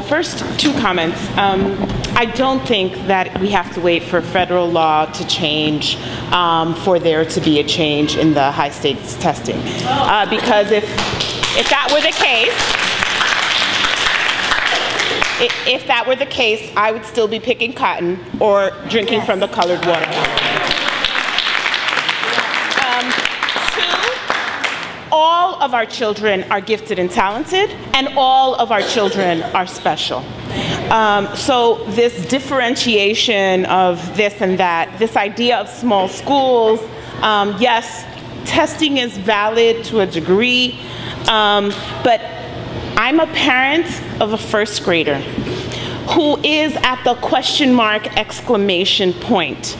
First, two comments. I don't think that we have to wait for federal law to change for there to be a change in the high stakes testing. Because if that were the case, I would still be picking cotton or drinking from the colored water fountain. All of our children are gifted and talented, and all of our children are special. So this differentiation of this and that, this idea of small schools, yes, testing is valid to a degree, but I'm a parent of a first grader who is at the question mark exclamation point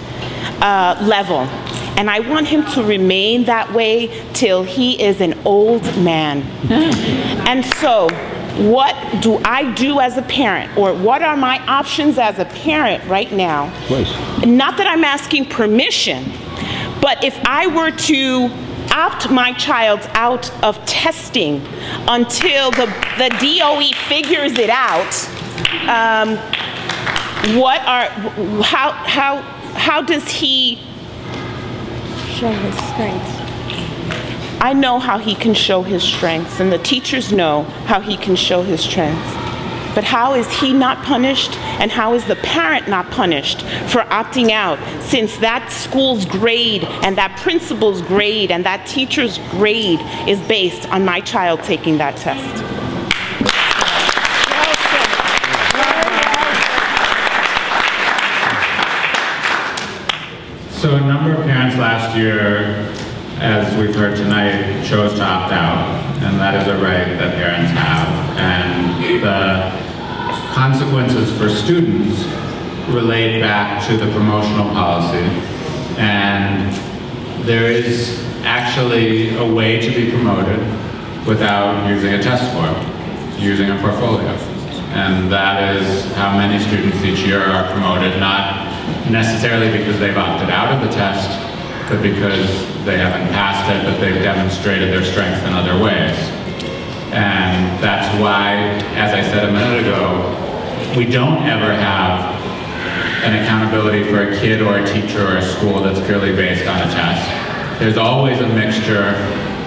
level. And I want him to remain that way till he is an old man. And so, what do I do as a parent, or what are my options as a parent right now? Please. Not that I'm asking permission, but if I were to opt my child out of testing until the DOE figures it out, how does he show his strengths? I know how he can show his strengths, and the teachers know how he can show his strengths. But how is he not punished, and how is the parent not punished for opting out, since that school's grade and that principal's grade and that teacher's grade is based on my child taking that test? So a number of parents last year, as we've heard tonight, chose to opt out, and that is a right that parents have. And the consequences for students relate back to the promotional policy. And there is actually a way to be promoted without using a test score, using a portfolio. And that is how many students each year are promoted, not necessarily because they've opted out of the test, but because they haven't passed it, but they've demonstrated their strengths in other ways. And that's why, as I said a minute ago, we don't ever have an accountability for a kid or a teacher or a school that's purely based on a test. There's always a mixture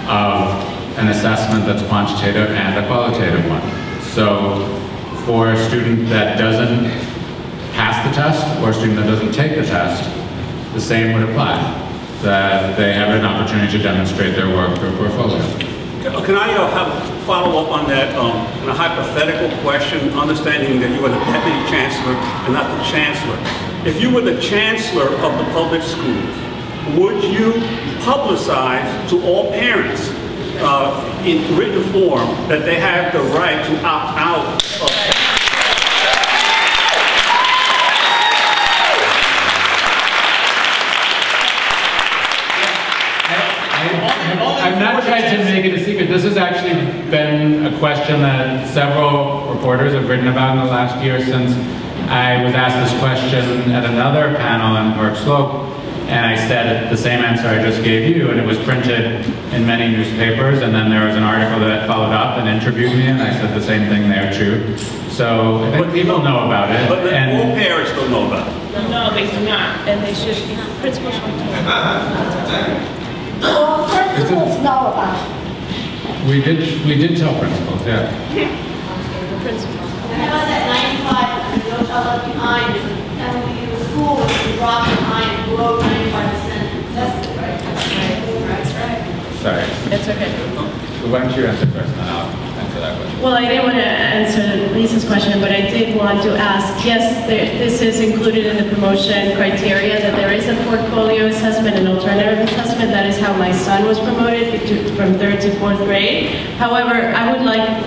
of an assessment that's quantitative and a qualitative one. So for a student that doesn't pass the test, or a student that doesn't take the test, the same would apply, that they have an opportunity to demonstrate their work through a portfolio. Can I have a follow-up on that, in a hypothetical question, understanding that you are the deputy chancellor and not the chancellor. If you were the chancellor of the public schools, would you publicize to all parents in written form that they have the right to opt out of I've not tried to make it a secret. This has actually been a question that several reporters have written about in the last year, since I was asked this question at another panel in Park Slope, and I said the same answer I just gave you, and it was printed in many newspapers, and then there was an article that followed up and interviewed me, and I said the same thing there too. So I think people know about it. But all parents don't know about it. No, they do not, and they should. Principals should know. Well, principals know about it. We did tell principals, yeah. Principals. And how about that 95, no child left behind, and when you in school, if you drop behind below 95%, that's right. That's right. Sorry. It's okay. Why don't you answer first, and then I'll answer that question. Well, I didn't want to answer Lisa's question, but I did want to ask, yes, this is included in the promotion criteria, that there is a portfolio assessment, an alternative assessment. That is how my son was promoted from 3rd to 4th grade. However, I would like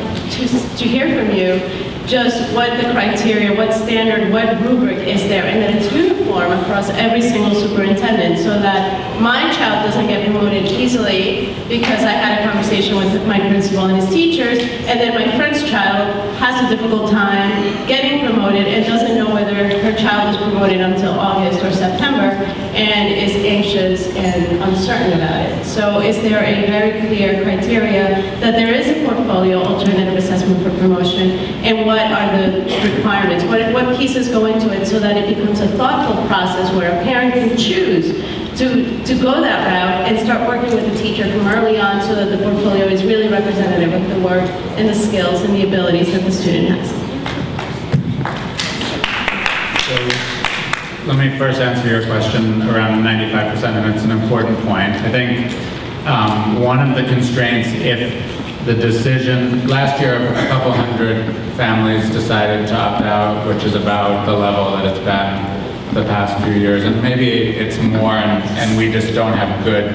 to hear from you just what the criteria, what standard, what rubric is there, and that it's uniform uniform across every single superintendent so that my child doesn't get promoted easily because I had a conversation with my principal and his teachers, and then my friend's child has a difficult time getting promoted and doesn't know whether her child is promoted until August or September and is anxious and uncertain about it. So is there a very clear criteria that there is a portfolio alternative assessment for promotion, and what are the requirements? What pieces go into it so that it becomes a thoughtful process where a parent can choose to go that route and start working with the teacher from early on so that the portfolio is really representative of the work and the skills and the abilities that the student has. So, let me first answer your question around the 95%, and it's an important point. I think one of the constraints, if the decision, last year a couple hundred families decided to opt out, which is about the level that it's been the past few years, and maybe it's more, and we just don't have good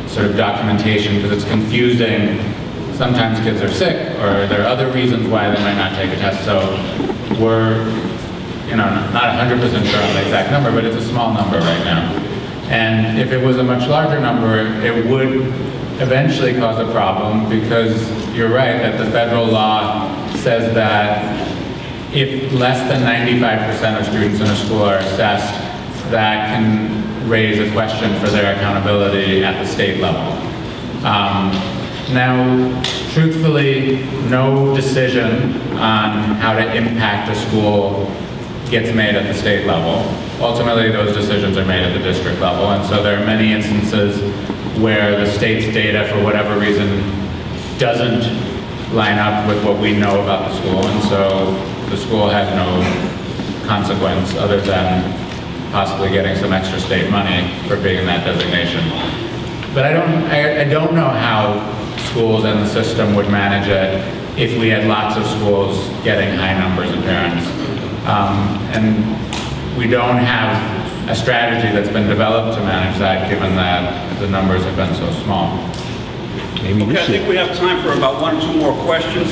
sort of documentation because it's confusing. Sometimes kids are sick, or there are other reasons why they might not take a test, so we're not 100% sure on the exact number, but it's a small number right now. And if it was a much larger number, it would eventually cause a problem, because you're right that the federal law says that if less than 95% of students in a school are assessed, that can raise a question for their accountability at the state level. Now, truthfully, no decision on how to impact a school gets made at the state level. Ultimately, those decisions are made at the district level, and so there are many instances where the state's data, for whatever reason, doesn't line up with what we know about the school, and so the school has no consequence other than possibly getting some extra state money for being in that designation. But I don't know how schools and the system would manage it if we had lots of schools getting high numbers of parents. And we don't have a strategy that's been developed to manage that, given that the numbers have been so small. Okay, I think we have time for about 1 or 2 more questions.